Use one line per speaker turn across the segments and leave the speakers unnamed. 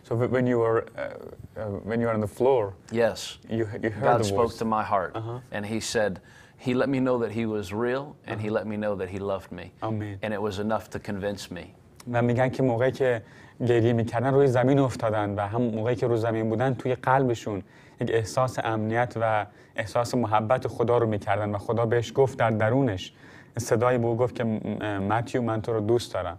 So when you were on the floor,
Yes,
you heard
God
the
spoke
voice.
to my heart, and He said, He let me know that He was real, and He let me know that He loved me.
Amen.
And it was enough to convince me.
و میگن که موقعی که گریه میکردن روی زمین افتادن و هم موقعی که روی زمین بودن توی قلبشون یک احساس امنیت و احساس محبت خدا رو میکردن و خدا بهش گفت در درونش صدایی به او گفت که متیو من تو رو دوست دارم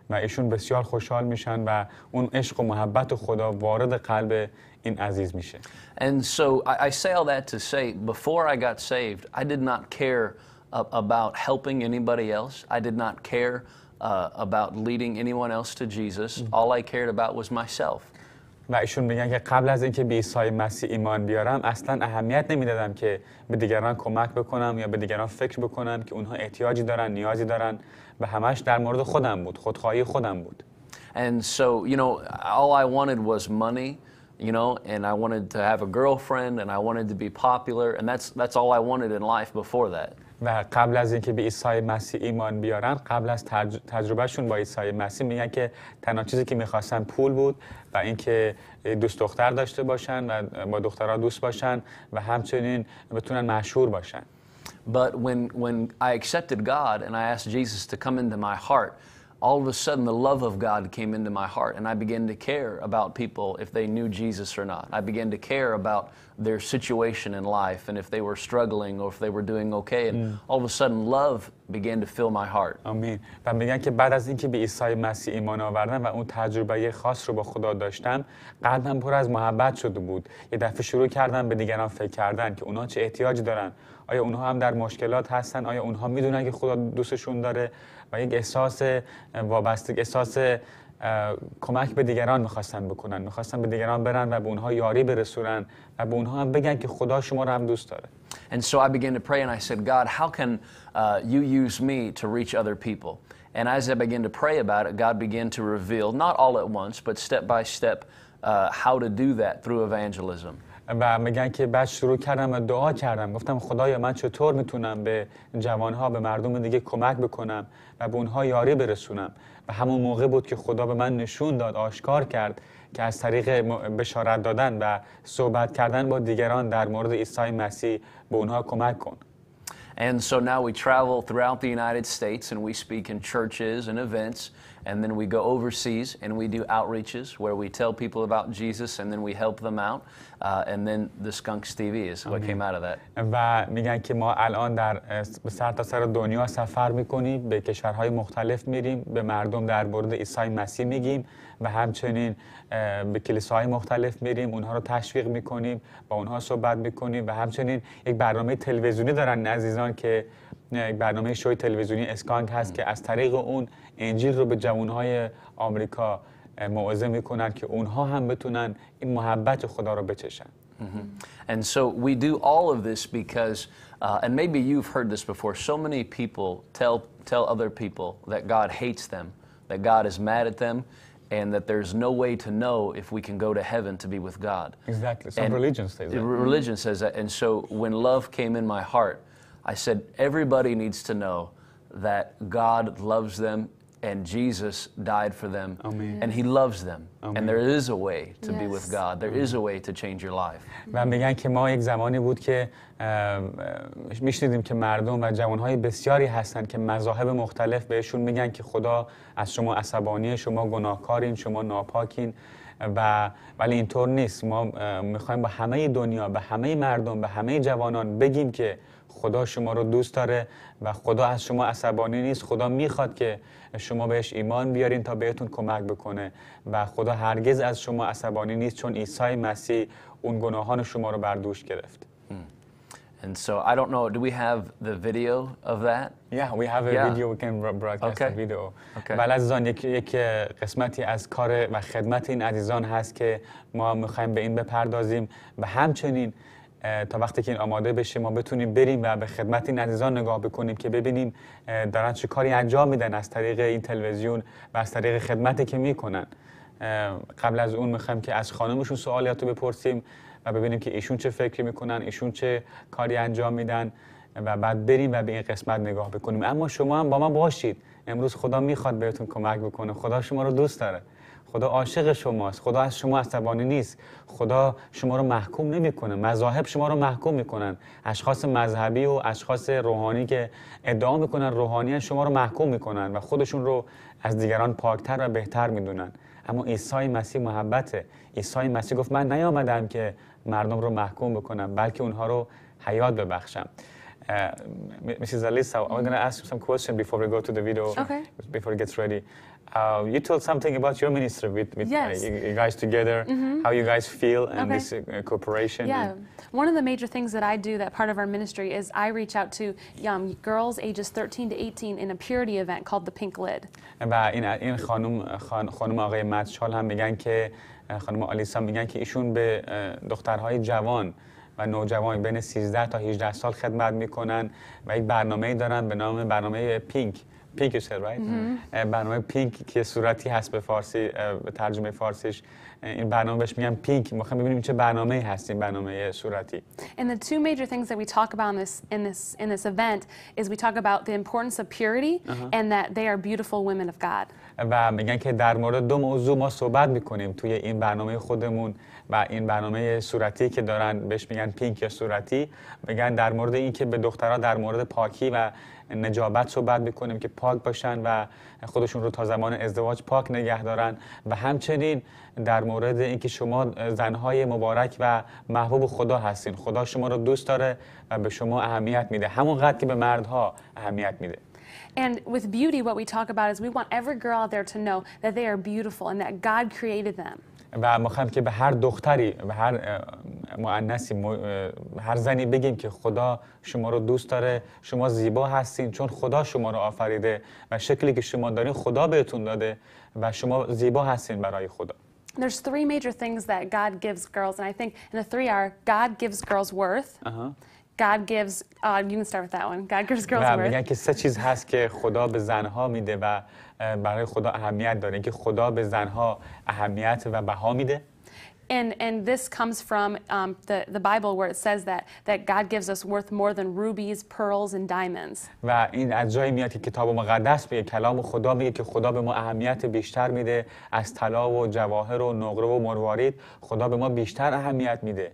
و ایشون بسیار خوشحال میشن و اون عشق و محبت خدا وارد قلب این عزیز میشه.
And so I say all that to say, before I got saved, I did not care about helping anybody else. I did not care about leading anyone else to Jesus. All I cared about was myself.
و ایشون میگن که قبل از اینکه به عیسی مسیح ایمان بیارم اصلا اهمیت نمیدادم که به دیگران کمک بکنم یا به دیگران فکر بکنم که اونها احتیاجی دارن، نیازی دارن و همش در مورد خودم بود، خودخواهی خودم بود.
And so, you know, all I wanted was money, you know, and I wanted to have a girlfriend and I wanted to be popular, and that's all I wanted in life before that.
و قبل از اینکه به عیسی مسیح ایمان بیارن، قبل از تجربهشون با عیسی مسیح میگن که تنها چیزی که میخواستن پول بود و اینکه دوست دختر داشته باشن و با دخترها دوست باشن و همچنین بتونن مشهور باشن.
But when I accepted God and I asked Jesus to come into my heart, all of a sudden the love of God came into my heart and I began to care about people if they knew Jesus or not. I began to care about their situation in life and if they were struggling or if they were doing okay, and all of a sudden love began to fill my heart.
آمین. و میگن که بعد از اینکه به عیسی مسیح ایمان آوردم و اون تجربه خاص رو با خدا داشتم، قلبم پر از محبت شده بود. یه دفعه شروع کردم به دیگران فکر کردن که اونها چه احتیاجی دارن. آیا اونها هم در مشکلات هستن؟ آیا اونها میدونن که خدا دوستشون داره؟ و یک احساس وابستگی، احساس کمک به دیگران میخواستن بکنن، میخواستن به دیگران برن و به اونها یاری برسونن و به اونها هم بگن که خدا شما رو هم دوست داره.
And so I began to pray and I said, God, how can you use me to reach other people? And as I began to pray about it, God began to reveal, not all at once, but step by step, how to do that through evangelism.
و میگن که بعد شروع کردم و دعا کردم، گفتم خدایا من چطور میتونم به جوانها، به مردم دیگه کمک بکنم و به اونها یاری برسونم. و همون موقع بود که خدا به من نشون داد، آشکار کرد که از طریق بشارت دادن و صحبت کردن با دیگران در مورد عیسی مسیح به اونها کمک کن.
And so now we travel throughout the United States and we speak in churches and events, and then we go overseas and we do outreaches where we tell people about Jesus and then we help them out, and then the Skunks TV is what came out of that.
و میگن که ما الان در سرتاسر دنیا سفر میکنیم، به کشورهای مختلف میریم، به مردم در مورد عیسی مسیح میگیم و همچنین به کلیساهای مختلف میریم، اونها رو تشویق میکنیم، با اونها صحبت میکنیم و همچنین یک برنامه تلویزیونی دارن عزیزان که یک برنامه شوی تلویزیونی اسکانک هست که از طریق اون انجیل رو به جوانهای آمریکا موعظه میکنن که اونها هم بتونن این محبت خدا رو بچشن.
And so we do all of this because, and maybe you've heard this before, so many people tell other people that God hates them, that God is mad at them, and that there's no way to know if we can go to heaven to be with God.
Exactly. Some religion says that.
Religion says that. And so when love came in my heart, I said, everybody needs to know that God loves them and Jesus died for them.
Amen.
And He loves them.
Amen.
And there is a way to be with God. There is a way to change your life.
و میگن که ما یک زمانی بود که میشنیدیم که مردم و جوانهای بسیاری هستن که مذاهب مختلف بهشون میگن که خدا از شما عصبانیه، شما گناهکارین، شما ناپاکین، ولی اینطور نیست. ما میخوایم با همه دنیا، به همه مردم، به همه جوانان بگیم که خدا شما رو دوست داره و خدا از شما عصبانی نیست. خدا میخواد که شما بهش ایمان بیارین تا بهتون کمک بکنه و خدا هرگز از شما عصبانی نیست چون عیسی مسیح اون گناهان شما رو بر دوش گرفت.
And so I don't know, do we have the video of that?
Yeah, we have a video. We can broadcast a video. ولی عزیزان یک قسمتی از کار و خدمت این عزیزان هست که ما میخوایم به این بپردازیم و همچنین تا وقتی که این آماده بشه ما بتونیم بریم و به خدمت این عزیزان نگاه بکنیم که ببینیم دارن چه کاری انجام میدن از طریق این تلویزیون و از طریق خدمتی که میکنن. قبل از اون میخوایم که از خانمشون سوالیاتو بپرسیم و ببینیم که ایشون چه فکری میکنن، ایشون چه کاری انجام میدن و بعد بریم و به این قسمت نگاه بکنیم. اما شما هم با ما باشید. امروز خدا میخواد بهتون کمک بکنه. خدا شما رو دوست داره. خدا عاشق شماست. خدا از شما عصبانی نیست. خدا شما رو محکوم نمیکنه. مذاهب شما رو محکوم میکنن. اشخاص مذهبی و اشخاص روحانی که ادعا میکنن روحانیت شما رو محکوم میکنن و خودشون رو از دیگران پاکتر و بهتر میدونن. اما عیسی مسیح محبته. عیسی مسیح گفت من نیامدم که مردم رو محکوم بکنم بلکه اونها رو حیات ببخشم. Mrs. Alisa, I'm going to ask you some questions before we go to the video,
Okay.
before it gets ready. You told something about your ministry with
Yes.
you guys together, how you guys feel and
Okay.
this cooperation.
Yeah. One of the major things that I do, that part of our ministry, is I reach out to girls ages 13 to 18 in a purity event called the Pink Lid.
و این خانم آقای مدشال هم میگن که خانم آلیسا میگن که ایشون به دخترهای جوان و نوجوان بین 13 تا 18 سال خدمت میکنن و یک برنامه‌ای دارن به نام برنامه پینک. پینک is right? برنامه پینک که صورتی هست به فارسی، به ترجمه فارسیش این برنامه بهش میگن پینک. میخوام ببینیم چه برنامه‌ای هست این برنامه صورتی.
And the two major things that we talk about in this event is we talk about the importance of purity and that they are beautiful women of God.
و میگن که در مورد دو موضوع ما صحبت میکنیم توی این برنامه خودمون و این برنامه صورتی که دارن بهش میگن پینک یا صورتی. میگن در مورد این که به دخترها در مورد پاکی و نجابت صحبت میکنیم که پاک باشن و خودشون رو تا زمان ازدواج پاک نگه دارن و همچنین در مورد اینکه شما زنهای مبارک و محبوب خدا هستین. خدا شما رو دوست داره و به شما اهمیت میده همونقدر که به مردها اهمیت میده.
And with beauty, what we talk about is we want every girl out there to know that they are beautiful and that God created them.
و ما خواهیم که به هر دختری و هر مؤنثی هر زنی بگیم که خدا شما رو دوست داره، شما زیبا هستین چون خدا شما رو آفریده و شکلی که شما دارین خدا بهتون داده و شما زیبا هستین برای خدا.
There's three major things that God gives girls, and I think and the three are God gives girls worth. God gives, you can start with that one. God gives girls
و
worth.
میگن که سه چیز هست که خدا به زنها میده و برای خدا اهمیت داره. اینکه خدا به زنها اهمیت و بها میده.
And this comes from the Bible where it says that God gives us worth more than rubies, pearls, and diamonds.
و این از جایی میاد که کتاب مقدس میگه، کلام خدا میگه که خدا به ما اهمیت بیشتر میده از طلا و جواهر و نقره و مروارید. خدا به ما بیشتر اهمیت میده.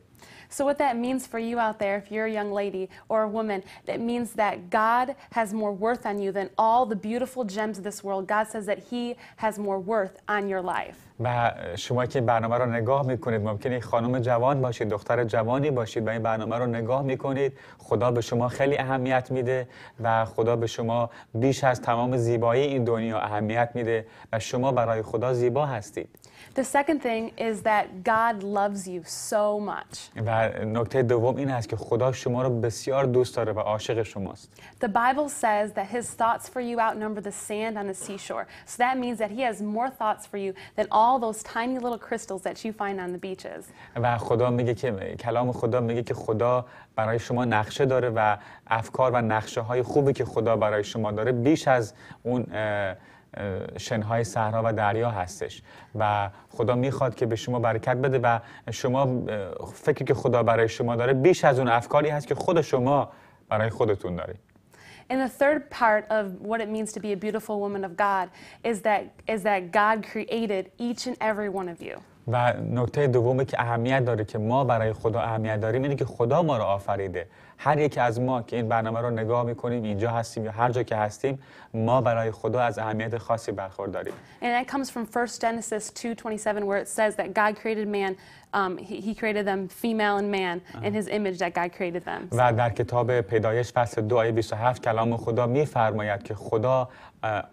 So what that means for you out there, if you're a young lady or a woman, that means that God has more worth on you than all the beautiful gems of this world. God says that He has more worth on your life.
و شما که برنامه رو نگاه میکنید ممکنه خانم جوان باشید، دختر جوانی باشید و این برنامه رو نگاه میکنید. خدا به شما خیلی اهمیت میده و خدا به شما بیش از تمام زیبایی این دنیا اهمیت میده و شما برای خدا زیبا هستید.
The second thing is that God loves you so much.
و نکته دوم این است که خدا شما رو بسیار دوست داره و عاشق شماست.
The Bible says that His thoughts for you outnumber the sand on the seashore. So that means that He has more thoughts for you than all those tiny little crystals that you find on the beaches.
و خدا میگه که کلام خدا میگه که خدا برای شما نقشه داره و افکار و نقشه های خوبی که خدا برای شما داره بیش از اون شنهای صحرا و دریا هستش و خدا میخواد که به شما برکت بده و شما فکری که خدا برای شما داره بیش از اون افکاری هست که خود شما برای خودتون دارید.
And the third part of what it means to be a beautiful woman of God is that God created each and every one of you.
و نکته دومی که اهمیت داره که ما برای خدا اهمیت داریم اینه که خدا ما رو آفریده. هر یک از ما که این برنامه رو نگاه میکنیم اینجا هستیم یا هر جا که هستیم ما برای خدا از اهمیت خاصی برخورداریم.
And that comes from 1 Genesis 2:27 where it says that God created man, he created them female and man in his image that God created them.
و در کتاب پیدایش فصل 2 آیه 27 کلام خدا میفرماید که خدا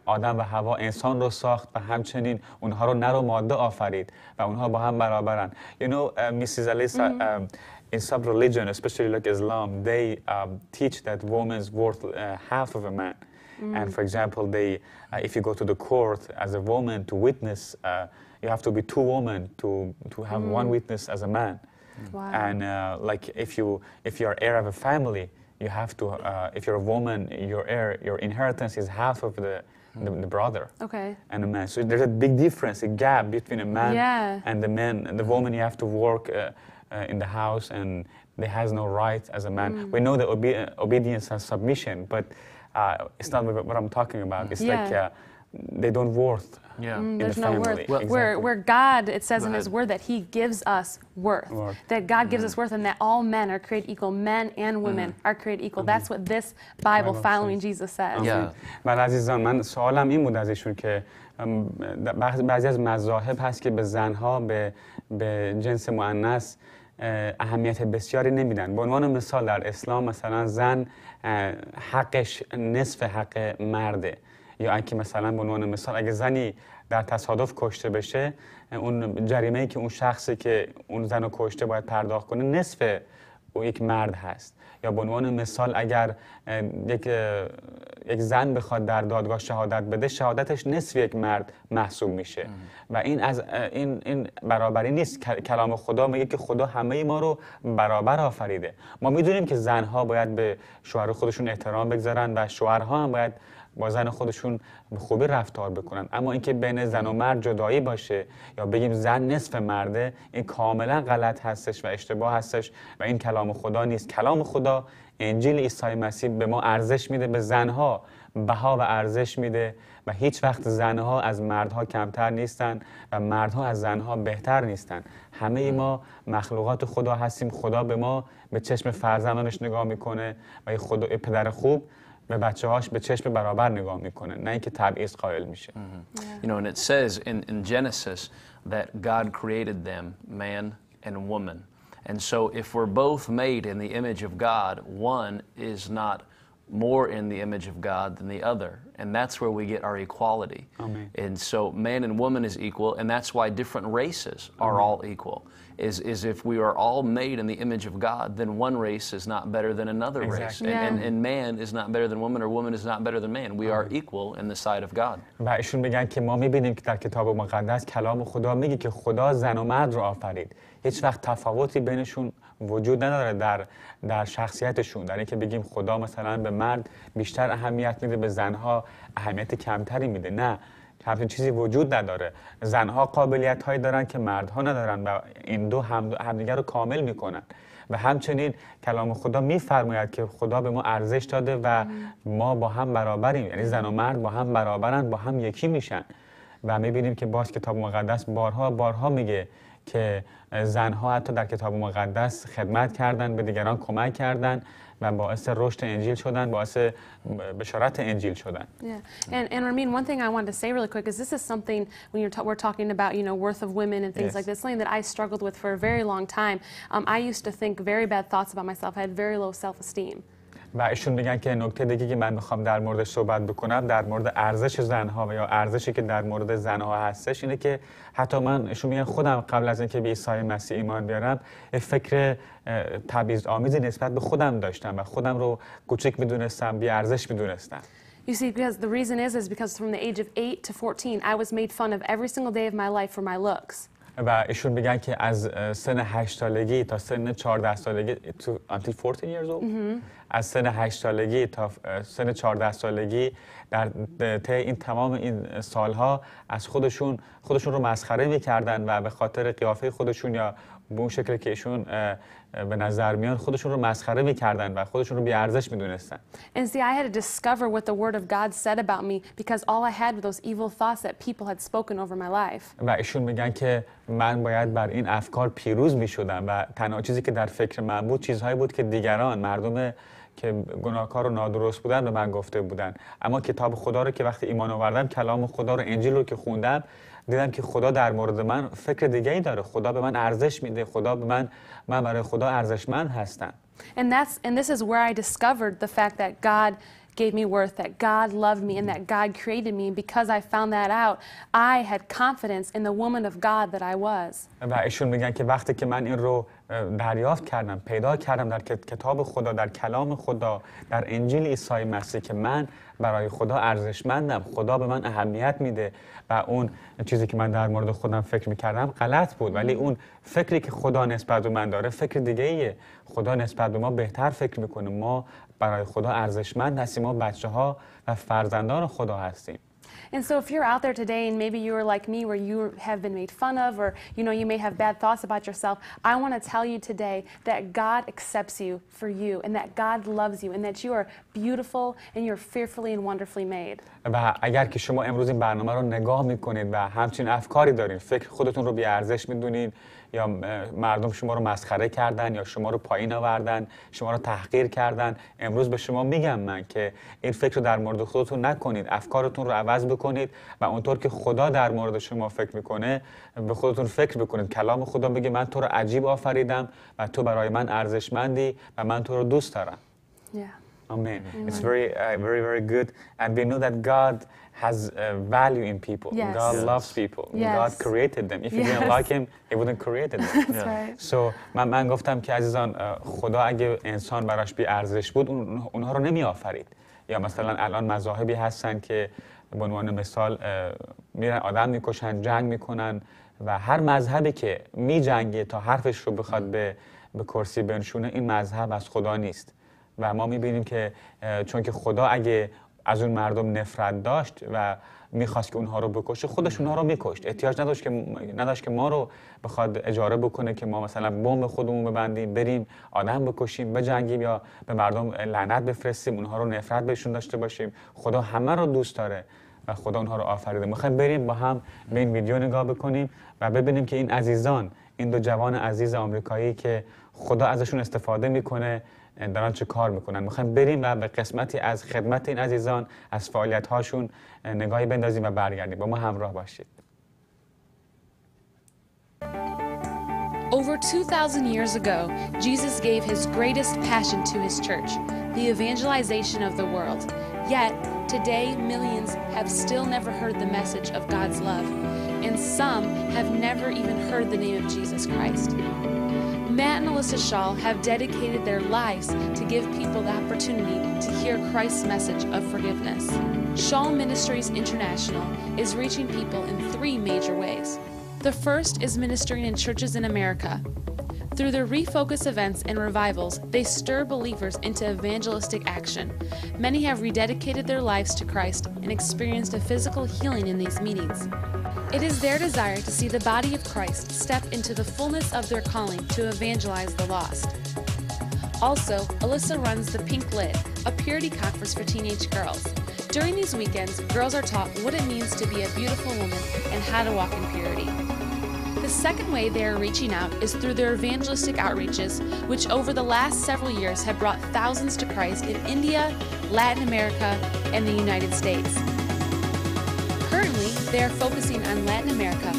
آدم و حوا انسان رو ساخت و همچنین اونها رو نر و ماده آفرید و اونها با هم برابرن. You know, Mrs. Alisa, in some religion, especially like Islam, they teach that woman's worth half of a man. And for example, if you go to the court as a woman to witness, you have to be two women to have one witness as a man.
Wow.
And like if you're heir of a family, you have to. If you're a woman, your inheritance is half of the brother.
Okay.
And a man. So there's a big difference, a gap between a man and the man. And the woman, you have to work in the house, and they has no right as a man. We know the obedience and submission, but it's not what I'm talking about. It's like they don't worth
Yeah.
in the
There's no
family.
worth.
Exactly.
Where God, it says
Go
in His
ahead.
Word that He gives us worth.
Worth.
That God gives us worth, and that all men are created equal. Men and women are created equal. That's what this Bible
Bible
following
says.
Jesus says.
Yeah.
بله عزیزان، من سوالم این بود از ایشون که بعضی از مذاهب هست که به زنها به جنس مؤنث اهمیت بسیاری نمیدن. به عنوان مثال در اسلام مثلا زن حقش نصف حق مرده، یا اینکه مثلا به عنوان مثال اگه زنی در تصادف کشته بشه، اون جریمه‌ای که اون شخصی که اون زن رو کشته باید پرداخت کنه نصف او یک مرد هست. یا به عنوان مثال اگر یک زن بخواد در دادگاه شهادت بده، شهادتش نصف یک مرد محسوب میشه. و این برابری نیست. کلام خدا میگه که خدا همه ما رو برابر آفریده. ما میدونیم که زنها باید به شوهر خودشون احترام بگذارن و شوهرها هم باید با زن خودشون به خوبی رفتار بکنن، اما اینکه بین زن و مرد جدایی باشه یا بگیم زن نصف مرده، این کاملا غلط هستش و اشتباه هستش و این کلام خدا نیست. کلام خدا، انجیل عیسی مسیح به ما ارزش میده، به زنها بها و ارزش میده و هیچ وقت زنها از مردها کمتر نیستن و مردها از زنها بهتر نیستن. همه ما مخلوقات خدا هستیم. خدا به ما به چشم فرزندانش نگاه میکنه و خدا پدر خوب به بچه‌هاش به چشم برابر نگاه میکنه، نه اینکه تبعیض قائل میشه.
You know, and it says in Genesis that God created them, man and woman. And so if we're both made in the image of God, one is not more in the image of God than the other. And that's where we get our equality.
Amen.
And so man and woman is equal, and that's why different races are all equal. Is if we are all made in the image of God, then one race is not better than another race.
Exactly.
And man is not better than woman, or woman is not better than man. We are equal in the sight of God.
و ایشون میگن که ما میبینیم که در کتاب مقدس کلام خدا میگه که خدا زن و مرد رو آفرید. هیچ وقت تفاوتی بینشون وجود نداره در شخصیتشون، در اینکه بگیم خدا مثلا به مرد بیشتر اهمیت میده، به زنها اهمیت کمتری میده. نه، همچین چیزی وجود نداره. زنها قابلیت هایی دارن که مردها ندارن و این دو همدیگر رو کامل میکنن. و همچنین کلام خدا میفرماید که خدا به ما ارزش داده و ما با هم برابریم، یعنی زن و مرد با هم برابرن، با هم یکی میشن. و میبینیم که باز کتاب مقدس بارها میگه که زنها حتی در کتاب مقدس خدمت کردن، به دیگران کمک کردن و باعث رشد انجیل شدن، باعث بشارت انجیل شدن.
Yeah, and Ramin, one thing I wanted to say really quick is this is something when we're talking about worth of women and things
Yes.
like this, something that I struggled with for a very long time. I used to think very bad thoughts about myself. I had very low self-esteem.
و ایشون میگن که نکته دیگه که من میخوام در موردش صحبت بکنم در مورد ارزش زنها و یا ارزشی که در مورد زنها هستش اینه که حتی من، ایشون میگن خودم قبل از اینکه به عیسی مسیح ایمان بیارم فکر تبعیض آمیزی نسبت به خودم داشتم و خودم رو کوچک میدونستم، بی ارزش میدونستم.
You see, because the reason is because from the age of 8 to 14, I was made fun of every single day of my life for my looks.
و ایشون میگن که از سن 8 سالگی تا سن 14 سالگی until 14 years old از سن 8 سالگی تا سن 14 سالگی در طی این تمام این سالها از خودشون رو مسخره میکردن و به خاطر قیافه خودشون یا به اون شکلی که ایشون به نظر میان خودشون رو مسخره میکردن و خودشون رو بی ارزش میدونستن.
And see, I had to discover what the Word of God said about me because all I had were those evil thoughts that people had spoken over my life.
و ایشون میگن که من باید بر این افکار پیروز میشدم و تنها چیزی که در فکر من بود چیزهایی بود که دیگران، مردم که گناهکار و نادرست بودن به من گفته بودن. اما کتاب خدا رو که وقتی ایمان آوردم، کلام خدا رو، انجیل رو که خوندم، دیدم که خدا در مورد من فکر دیگه‌ای داره. خدا به من ارزش میده. خدا به من برای خدا ارزشمند هستم.
And this is where I discovered the fact that God gave me worth, that God loved me, and that God created me. And because I found that out, I had confidence in the woman of God that I was.
و ایشون میگن که وقتی که من این رو دریافت کردم، پیدا کردم در کتاب خدا، در کلام خدا، در انجیل عیسی مسیح که من برای خدا ارزشمندم، خدا به من اهمیت میده و اون چیزی که من در مورد خودم فکر میکردم غلط بود، ولی اون فکری که خدا نسبت به من داره فکر دیگه ایه. خدا نسبت به ما بهتر فکر میکنه. ما برای خدا ارزشمند هستیم. ما بچه ها و فرزندان خدا هستیم.
And so if you're out there today and maybe you were like me where you have been made fun of or you may have bad thoughts about yourself, I want to tell you today that God accepts you for you and that God loves you and that you are beautiful and you're fearfully and wonderfully made.
و اگر که شما امروز این برنامه رو نگاه میکنید و همچین افکاری دارین، فکر خودتون رو بی ارزش میدونید یا مردم شما رو مسخره کردن یا شما رو پایین آوردن، شما رو تحقیر کردن، امروز به شما میگم من که این فکر رو در مورد خودتون نکنید، افکارتون رو عوض بکنید و اونطور که خدا در مورد شما فکر میکنه به خودتون فکر بکنید. کلام خدا میگه من تو رو عجیب آفریدم و تو برای من ارزشمندی و من تو رو دوست دارم. Amen. It's very good, and we know that God has value in people.
Yes.
God
Yes.
loves people.
Yes.
God created them. If you didn't
Yes.
like him, he wouldn't create them.
That's right.
So من گفتم که عزیزان خدا اگه انسان براش بی ارزش بود اونها رو نمی آفرید. یا مثلا الان مذاهبی هستن که به عنوان مثال میرن آدم میکشن، جنگ میکنن و هر مذهبی که میجنگه تا حرفش رو بخواد به کرسی بنشونه، این مذهب از خدا نیست. و ما میبینیم که چون که خدا اگه از اون مردم نفرت داشت و میخواست که اونها رو بکشه، خودش اونها رو میکشت. احتیاج نداشت که ما رو بخواد اجاره بکنه که ما مثلا بمب خودمون ببندیم، بریم آدم بکشیم، بجنگیم یا به مردم لعنت بفرستیم، اونها رو نفرت بهشون داشته باشیم. خدا همه رو دوست داره و خدا اونها رو آفریده. میخوایم بریم با هم به این ویدیو نگاه بکنیم و ببینیم که این عزیزان، این دو جوان عزیز آمریکایی که خدا ازشون استفاده میکنه دارن چه کار میکنن. میخوایم بریم و به قسمتی از خدمت این عزیزان، از فعالیت هاشون نگاهی بندازیم و برگردیم. با ما همراه باشید.
Over 2,000 years ago, Jesus gave his greatest passion to his church, the evangelization of the world. Yet, today millions have still never heard the message of God's love, and some have never even heard the name of Jesus Christ. Matt and Alyssa Shaw have dedicated their lives to give people the opportunity to hear Christ's message of forgiveness. Shaw Ministries International is reaching people in 3 major ways. The first is ministering in churches in America. Through their Refocus events and revivals, they stir believers into evangelistic action. Many have rededicated their lives to Christ and experienced a physical healing in these meetings. It is their desire to see the body of Christ step into the fullness of their calling to evangelize the lost. Also, Alyssa runs the Pink Lid, a purity conference for teenage girls. During these weekends, girls are taught what it means to be a beautiful woman and how to walk in purity. The second way they are reaching out is through their evangelistic outreaches, which over the last several years have brought thousands to Christ in India, Latin America, and the United States. Currently, they are focusing on Latin America,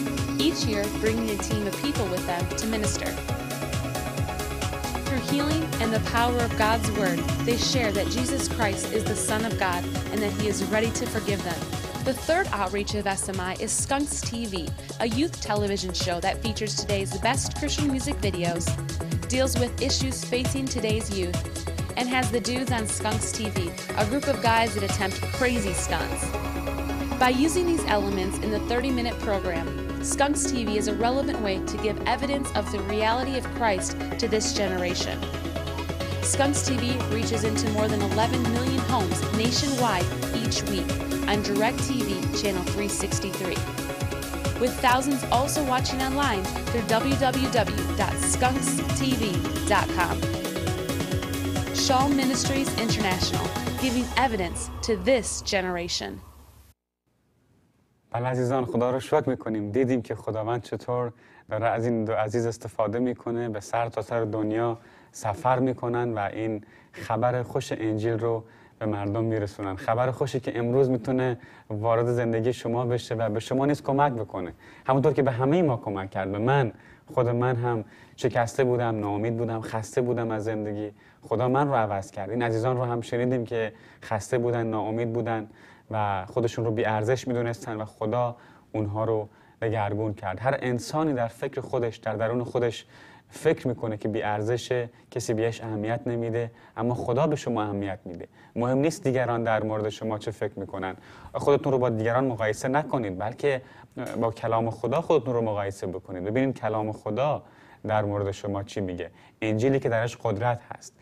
each year bringing a team of people with them to minister. Through healing and the power of God's Word, they share that Jesus Christ is the Son of God and that He is ready to forgive them. The third outreach of SMI is Skunks TV, a youth television show that features today's best Christian music videos, deals with issues facing today's youth, and has the dudes on Skunks TV, a group of guys that attempt crazy stunts. By using these elements in the 30-minute program, Skunks TV is a relevant way to give evidence of the reality of Christ to this generation. Skunks TV reaches into more than 11 million homes nationwide each week on DirecTV Channel 363, with thousands also watching online through www.skunkstv.com. Shaw Ministries International, giving evidence to this generation.
بله عزیزان، خدا رو شکر میکنیم. دیدیم که خداوند چطور داره از این دو عزیز استفاده میکنه، به سر تا سر دنیا سفر میکنن و این خبر خوش انجیل رو به مردم میرسونن. خبر خوشی که امروز میتونه وارد زندگی شما بشه و به شما نیز کمک بکنه، همونطور که به همه ما کمک کرد. به خود من هم شکسته بودم، ناامید بودم، خسته بودم از زندگی. خدا من رو عوض کرد. این عزیزان رو هم شنیدیم که خسته بودن، ناامید بودن و خودشون رو بی ارزش میدونستن و خدا اونها رو دگرگون کرد. هر انسانی در فکر خودش، در درون خودش فکر میکنه که بی ارزشه، کسی بهش اهمیت نمیده، اما خدا به شما اهمیت میده. مهم نیست دیگران در مورد شما چه فکر میکنن. خودتون رو با دیگران مقایسه نکنید، بلکه با کلام خدا خودتون رو مقایسه بکنید. ببینید کلام خدا در مورد شما چی میگه. انجیلی که درش قدرت هست،